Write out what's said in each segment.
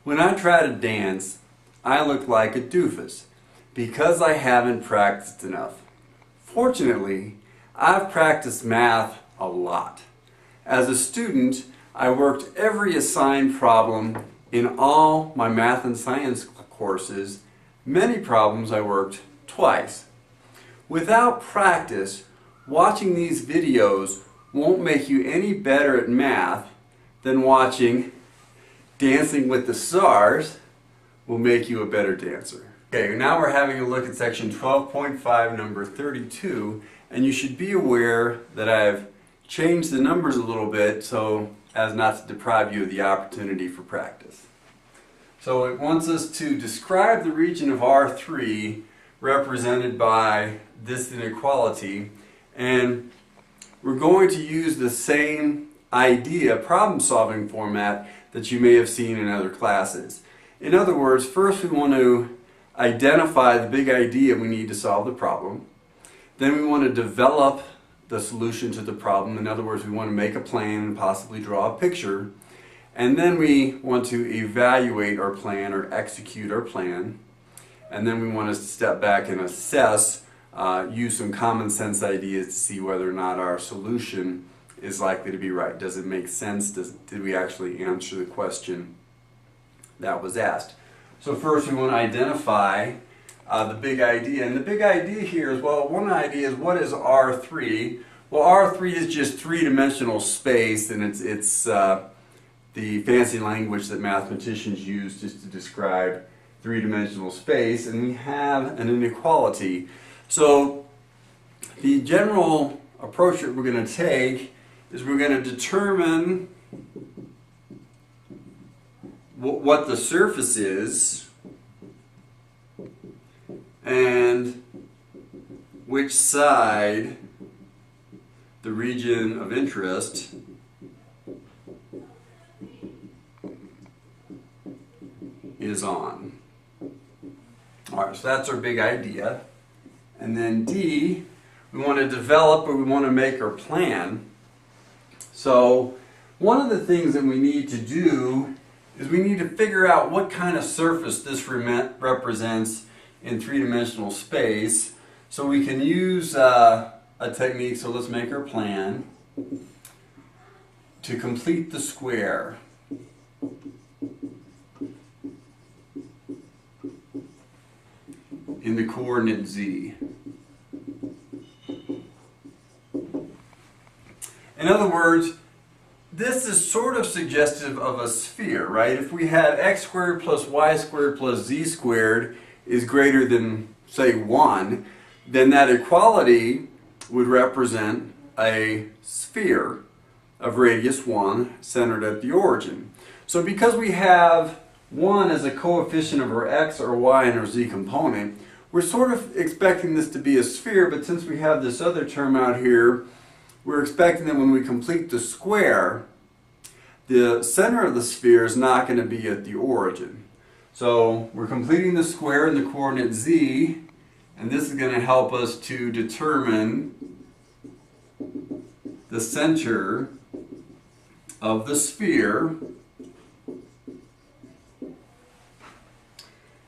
When I try to dance, I look like a doofus because I haven't practiced enough. Fortunately, I've practiced math a lot. As a student, I worked every assigned problem in all my math and science courses. Many problems I worked twice. Without practice, watching these videos won't make you any better at math than watching Dancing with the Stars will make you a better dancer. Okay, now we're having a look at section 12.5, number 32, and you should be aware that I've changed the numbers a little bit so as not to deprive you of the opportunity for practice. So it wants us to describe the region of R3 represented by this inequality, and we're going to use the same idea, problem-solving format that you may have seen in other classes. In other words, first we want to identify the big idea we need to solve the problem. Then we want to develop the solution to the problem. In other words, we want to make a plan and possibly draw a picture. And then we want to evaluate our plan or execute our plan. And then we want to step back and assess, use some common sense ideas to see whether or not our solution is likely to be right. Does it make sense? Did we actually answer the question that was asked? So first we want to identify the big idea. And the big idea here is, well, one idea is what is R3? Well, R3 is just three-dimensional space, and it's the fancy language that mathematicians use just to describe three-dimensional space, and we have an inequality. So the general approach that we're going to take is we're going to determine what the surface is and which side the region of interest is on. Alright, so that's our big idea. And then D, we want to develop or we want to make our plan. So one of the things that we need to do is we need to figure out what kind of surface this represents in three-dimensional space. So we can use a technique, so let's make our plan, to complete the square. In the coordinate z. In other words, this is sort of suggestive of a sphere, right? If we had x squared plus y squared plus z squared is greater than, say, 1, then that equality would represent a sphere of radius 1 centered at the origin. So because we have 1 as a coefficient of our x or y and our z component, we're sort of expecting this to be a sphere, but since we have this other term out here, we're expecting that when we complete the square, the center of the sphere is not going to be at the origin. So we're completing the square in the coordinate z, and this is going to help us to determine the center of the sphere.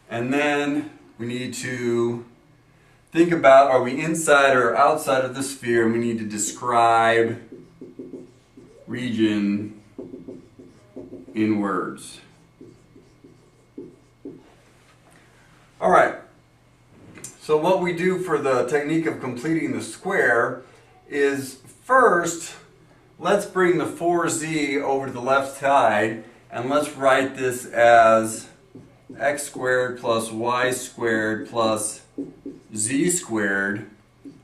And then we need to think about, are we inside or outside of the sphere, and we need to describe region in words. All right, so what we do for the technique of completing the square is first, let's bring the 4z over to the left side, and let's write this as x squared plus y squared plus z squared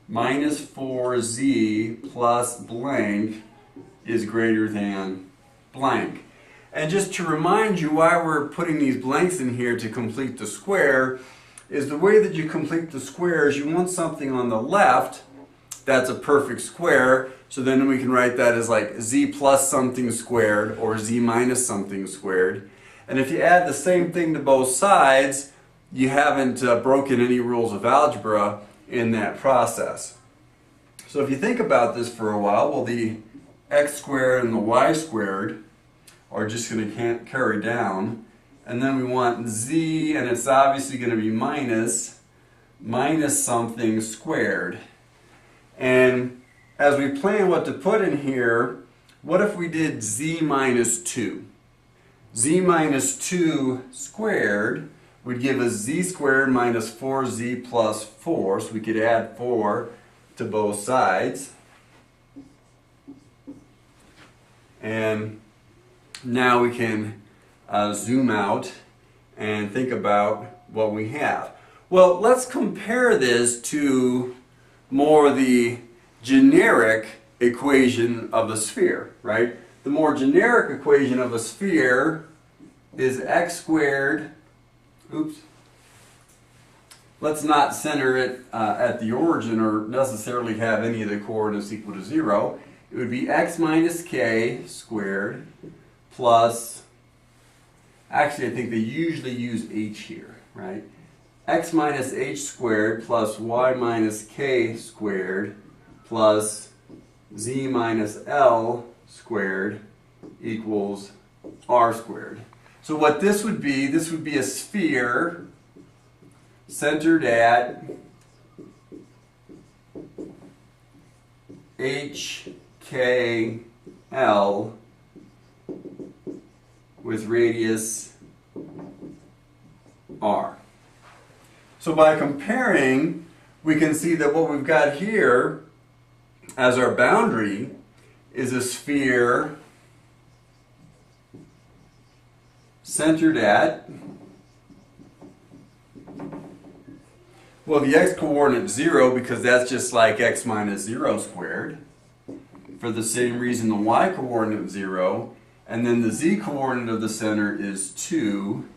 minus 4z plus blank is greater than blank. And just to remind you why we're putting these blanks in here to complete the square is the way that you complete the square is you want something on the left that's a perfect square, so then we can write that as like z plus something squared or z minus something squared. And if you add the same thing to both sides, you haven't broken any rules of algebra in that process. So if you think about this for a while, well, the x squared and the y squared are just going to carry down, and then we want z, and it's obviously going to be minus something squared. And as we plan what to put in here, what if we did z minus 2? Z minus 2 squared would give us z squared minus 4z plus 4, so we could add 4 to both sides. And now we can zoom out and think about what we have. Well, let's compare this to more the generic equation of a sphere, right? The more generic equation of a sphere is x squared, oops, let's not center it at the origin or necessarily have any of the coordinates equal to 0. It would be x minus k squared plus, actually I think they usually use h here, right? X minus h squared plus y minus k squared plus z minus l squared equals r squared. So what this would be a sphere centered at h, k, l with radius r. So by comparing, we can see that what we've got here as our boundary is a sphere centered at, well, the x-coordinate 0 because that's just like x minus 0 squared. For the same reason the y-coordinate 0, and then the z-coordinate of the center is 2,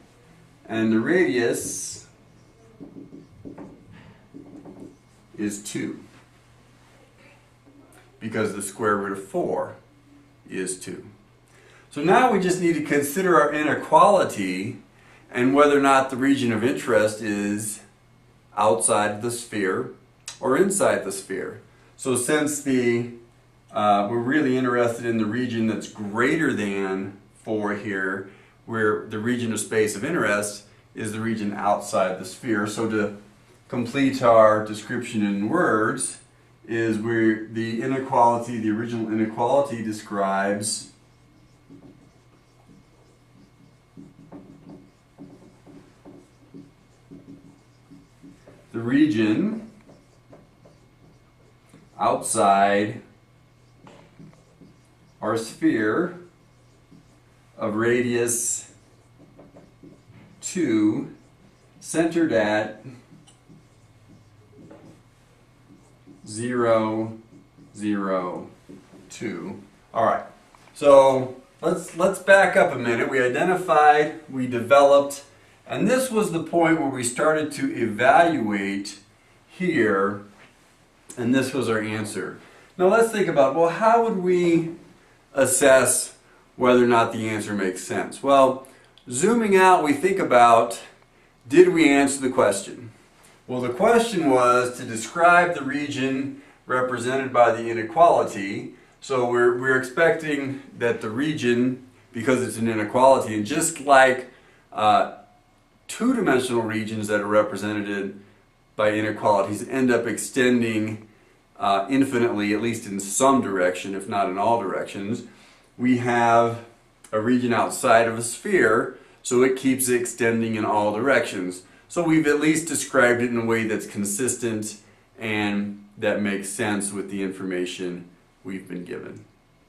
and the radius is 2 because the square root of 4 is 2. So now we just need to consider our inequality and whether or not the region of interest is outside the sphere or inside the sphere. So since we're really interested in the region that's greater than 4 here, where the region of space of interest is the region outside the sphere. So to complete our description in words, is where the inequality, the original inequality describes the region outside our sphere of radius 2 centered at 0, 0, 2. All right. So let's back up a minute. We identified, we developed, and this was the point where we started to evaluate here, and this was our answer. Now let's think about, well, how would we assess whether or not the answer makes sense? Well, zooming out, we think about, did we answer the question? Well, the question was to describe the region represented by the inequality. So we're expecting that the region, because it's an inequality, and just like two-dimensional regions that are represented by inequalities end up extending infinitely, at least in some direction, if not in all directions, we have a region outside of a sphere, so it keeps extending in all directions. So we've at least described it in a way that's consistent and that makes sense with the information we've been given.